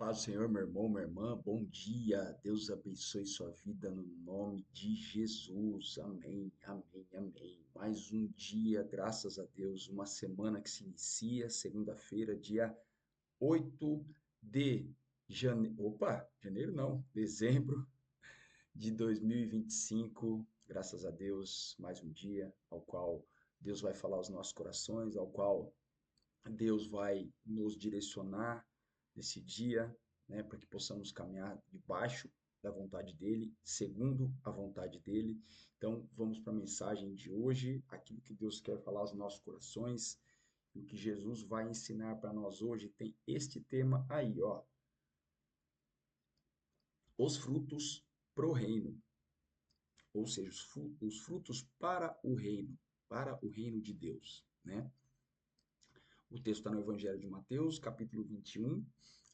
Paz do Senhor, meu irmão, minha irmã, bom dia. Deus abençoe sua vida no nome de Jesus. Amém, amém, amém. Mais um dia, graças a Deus, uma semana que se inicia, segunda-feira, dia 8 de janeiro. Opa, janeiro não, dezembro de 2025. Graças a Deus, mais um dia ao qual Deus vai falar aos nossos corações, ao qual Deus vai nos direcionar nesse dia, né, para que possamos caminhar debaixo da vontade dele, segundo a vontade dele. Então, vamos para a mensagem de hoje, aquilo que Deus quer falar aos nossos corações, e o que Jesus vai ensinar para nós hoje tem este tema aí, ó, os frutos pro reino, ou seja, os frutos para o reino de Deus, né? O texto está no Evangelho de Mateus, capítulo 21,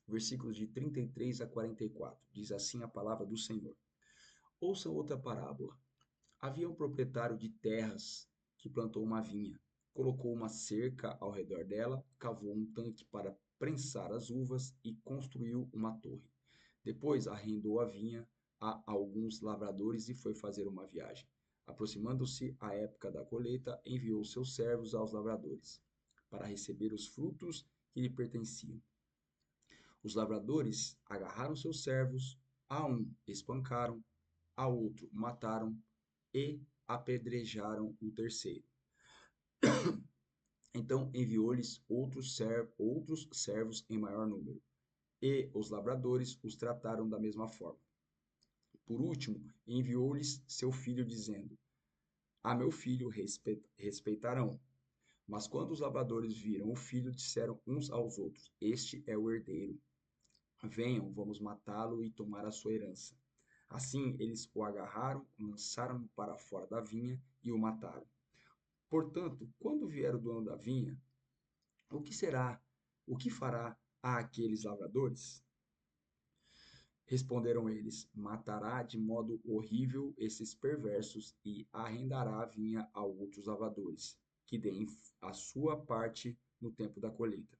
versículos de 33 a 44. Diz assim a palavra do Senhor. Ouça outra parábola. Havia um proprietário de terras que plantou uma vinha, colocou uma cerca ao redor dela, cavou um tanque para prensar as uvas e construiu uma torre. Depois arrendou a vinha a alguns lavradores e foi fazer uma viagem. Aproximando-se a época da colheita, enviou seus servos aos lavradores para receber os frutos que lhe pertenciam. Os lavradores agarraram seus servos, a um espancaram, a outro mataram e apedrejaram o terceiro. Então enviou-lhes outros servos em maior número, e os lavradores os trataram da mesma forma. Por último, enviou-lhes seu filho, dizendo: A meu filho respeitarão. Mas quando os lavradores viram o filho, disseram uns aos outros: Este é o herdeiro. Venham, vamos matá-lo e tomar a sua herança. Assim eles o agarraram, lançaram-no para fora da vinha e o mataram. Portanto, quando vier o dono da vinha, o que será? O que fará a aqueles lavradores? Responderam eles: Matará de modo horrível esses perversos e arrendará a vinha a outros lavradores, que deem a sua parte no tempo da colheita.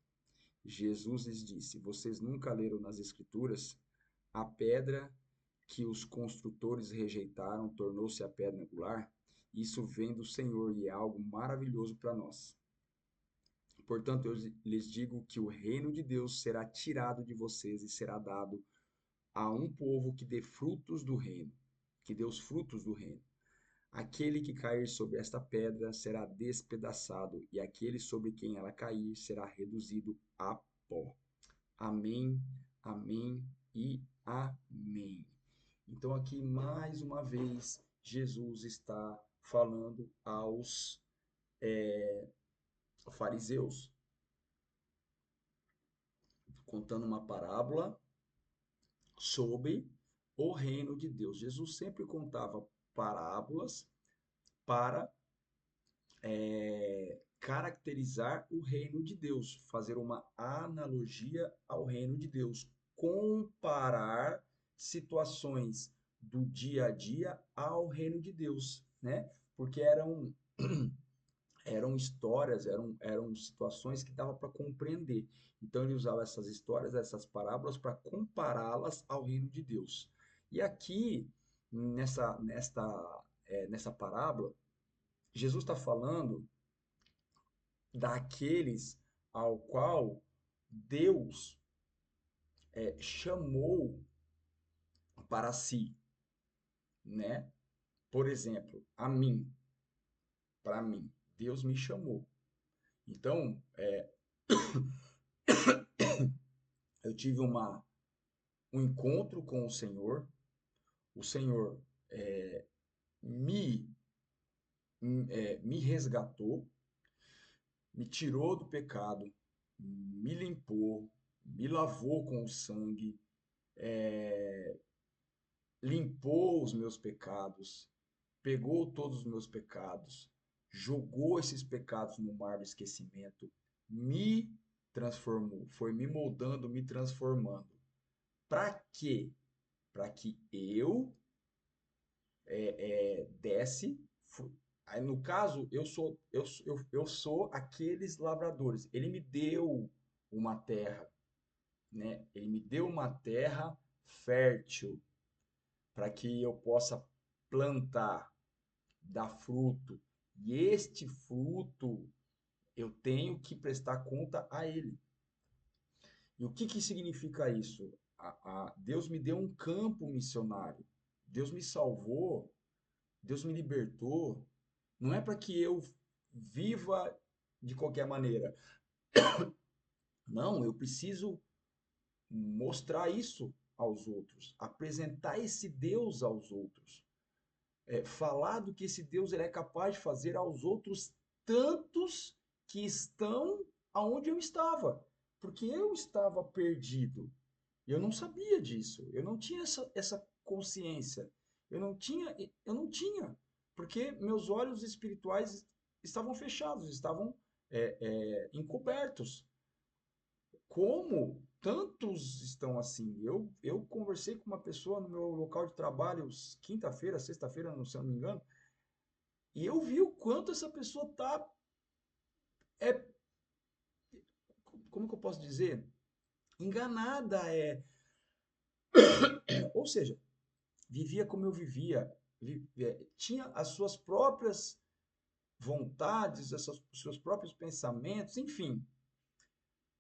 Jesus lhes disse: Vocês nunca leram nas Escrituras? A pedra que os construtores rejeitaram tornou-se a pedra angular? Isso vem do Senhor e é algo maravilhoso para nós. Portanto, eu lhes digo que o reino de Deus será tirado de vocês e será dado a um povo que dê frutos do reino, que dê os frutos do reino. Aquele que cair sobre esta pedra será despedaçado, e aquele sobre quem ela cair será reduzido a pó. Amém, amém e amém. Então, aqui mais uma vez, Jesus está falando aos fariseus, contando uma parábola sobre o reino de Deus. Jesus sempre contava parábolas para caracterizar o reino de Deus, fazer uma analogia ao reino de Deus, comparar situações do dia a dia ao reino de Deus, né? Porque eram histórias, eram situações que dava para compreender. Então ele usava essas histórias, essas parábolas para compará-las ao reino de Deus. E aqui nessa parábola, Jesus está falando daqueles ao qual Deus chamou para si, né? Por exemplo, para mim, Deus me chamou. Então, eu tive um encontro com o Senhor me, me resgatou, me tirou do pecado, me limpou, me lavou com o sangue, limpou os meus pecados, pegou todos os meus pecados, jogou esses pecados no mar do esquecimento, me transformou, foi me moldando, me transformando. Para quê? Para que eu desse. Aí, no caso, eu sou aqueles lavradores. Ele me deu uma terra, né? Ele me deu uma terra fértil para que eu possa plantar, dar fruto. E este fruto eu tenho que prestar conta a ele. E o que que significa isso? Deus me deu um campo missionário. Deus me salvou, Deus me libertou. Não é para que eu viva de qualquer maneira. Não, eu preciso mostrar isso aos outros, apresentar esse Deus aos outros, falar do que esse Deus ele é capaz de fazer aos outros tantos que estão aonde eu estava, porque eu estava perdido. Eu não sabia disso, eu não tinha essa consciência, eu não tinha, porque meus olhos espirituais estavam fechados, estavam encobertos. Como tantos estão assim? Eu conversei com uma pessoa no meu local de trabalho, quinta-feira, sexta-feira, se eu não me engano, e eu vi o quanto essa pessoa tá, é, como que eu posso dizer? Enganada, ou seja, vivia como eu vivia, tinha as suas próprias vontades, os seus próprios pensamentos, enfim,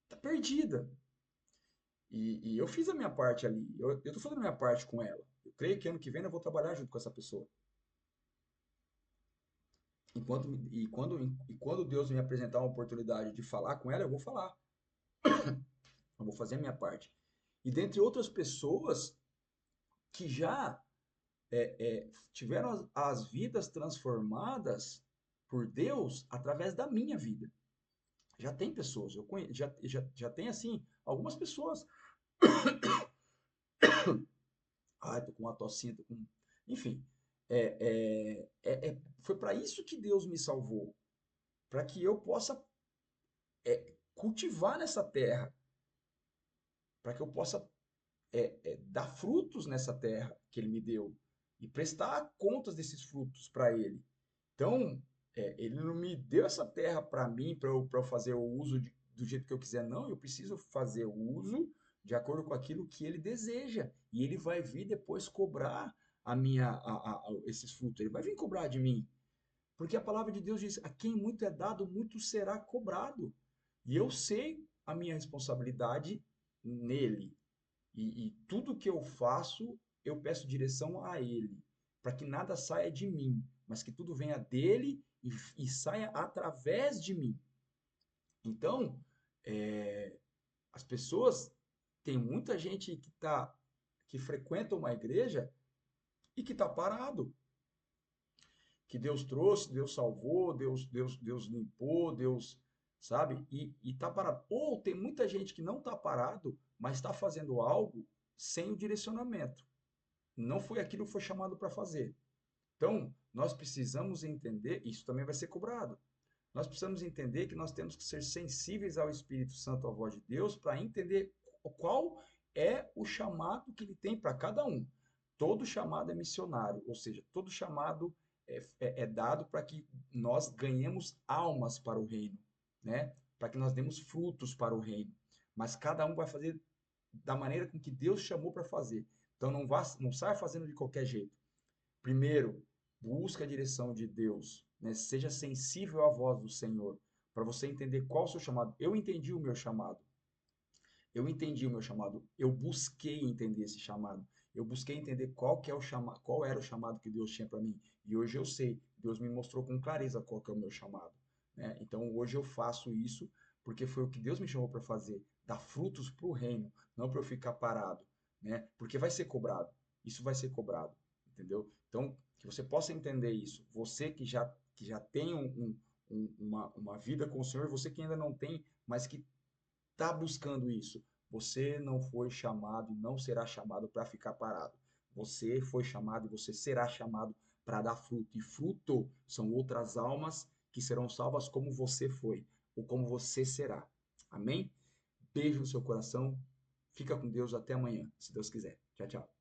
tá perdida. E eu fiz a minha parte ali, eu tô fazendo a minha parte com ela. Eu creio que ano que vem eu vou trabalhar junto com essa pessoa. E quando Deus me apresentar uma oportunidade de falar com ela, eu vou falar. Eu vou fazer a minha parte. E dentre outras pessoas que já tiveram as vidas transformadas por Deus através da minha vida. Já tem pessoas, eu conheço, já tem assim, algumas pessoas. Ai, tô com uma tossinha, tô com. Enfim, foi para isso que Deus me salvou. Para que eu possa cultivar nessa terra. Para que eu possa dar frutos nessa terra que Ele me deu. E prestar contas desses frutos para Ele. Então, Ele não me deu essa terra para mim, para eu fazer o uso do jeito que eu quiser, não. Eu preciso fazer o uso de acordo com aquilo que Ele deseja. E Ele vai vir depois cobrar esses frutos. Ele vai vir cobrar de mim. Porque a palavra de Deus diz: a quem muito é dado, muito será cobrado. E eu sei a minha responsabilidade nele. E tudo que eu faço, eu peço direção a Ele, para que nada saia de mim, mas que tudo venha dele e saia através de mim. Então, é, as pessoas, tem muita gente que frequenta uma igreja e que está parado, que Deus trouxe, Deus salvou, Deus limpou, Deus, sabe? E tá parado. Ou tem muita gente que não está parado, mas está fazendo algo sem o direcionamento. Não foi aquilo que foi chamado para fazer. Então, nós precisamos entender, isso também vai ser cobrado. Nós precisamos entender que nós temos que ser sensíveis ao Espírito Santo, à voz de Deus, para entender qual é o chamado que ele tem para cada um. Todo chamado é missionário, ou seja, todo chamado é dado para que nós ganhemos almas para o reino, né? Para que nós demos frutos para o reino. Mas cada um vai fazer da maneira com que Deus chamou para fazer. Então não saia fazendo de qualquer jeito. Primeiro, busca a direção de Deus, né? Seja sensível à voz do Senhor, para você entender qual é o seu chamado. Eu entendi o meu chamado. Eu entendi o meu chamado. Eu busquei entender esse chamado. Eu busquei entender qual era o chamado que Deus tinha para mim. E hoje eu sei. Deus me mostrou com clareza qual que é o meu chamado, né? Então hoje eu faço isso porque foi o que Deus me chamou para fazer, dar frutos para o reino, não para eu ficar parado, né? Porque vai ser cobrado. Isso vai ser cobrado, entendeu? Então que você possa entender isso. Você que já tem uma vida com o Senhor, você que ainda não tem, mas que está buscando isso. Você não foi chamado e não será chamado para ficar parado. Você foi chamado e você será chamado para dar fruto. E fruto são outras almas que serão salvas como você foi ou como você será. Amém? Beijo no seu coração. Fica com Deus até amanhã, se Deus quiser. Tchau, tchau.